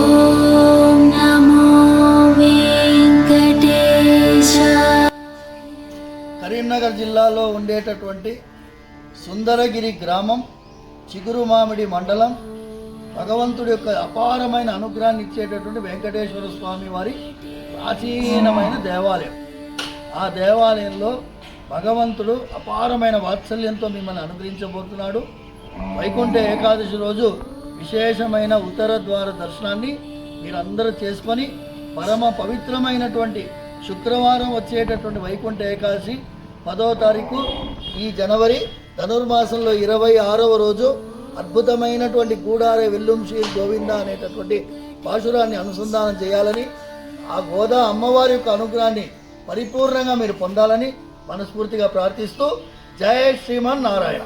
ఓం నమో వెంకటేశ. కరీంనగర్ జిల్లాలో ఉండేటటువంటి సుందరగిరి గ్రామం, చిగురుమామిడి మండలం, భగవంతుడి యొక్క అపారమైన అనుగ్రహాన్ని ఇచ్చేటటువంటి వెంకటేశ్వర స్వామి వారి ప్రాచీనమైన దేవాలయం. ఆ దేవాలయంలో భగవంతుడు అపారమైన వాత్సల్యంతో మిమ్మల్ని అనుగ్రహించబోతున్నాడు. వైకుంఠ ఏకాదశి రోజు విశేషమైన ఉత్తర ద్వార దర్శనాన్ని మీరందరూ చేసుకొని పరమ పవిత్రమైనటువంటి శుక్రవారం వచ్చేటటువంటి వైకుంఠ ఏకాదశి 10వ తారీఖు ఈ జనవరి ధనుర్మాసంలో 26వ రోజు అద్భుతమైనటువంటి గూడారే వెల్లుం శ్రీ గోవింద అనేటటువంటి పాశురాన్ని అనుసంధానం చేయాలని, ఆ గోదా అమ్మవారి యొక్క అనుగ్రహాన్ని పరిపూర్ణంగా మీరు పొందాలని మనస్ఫూర్తిగా ప్రార్థిస్తూ జై శ్రీమన్నారాయణ.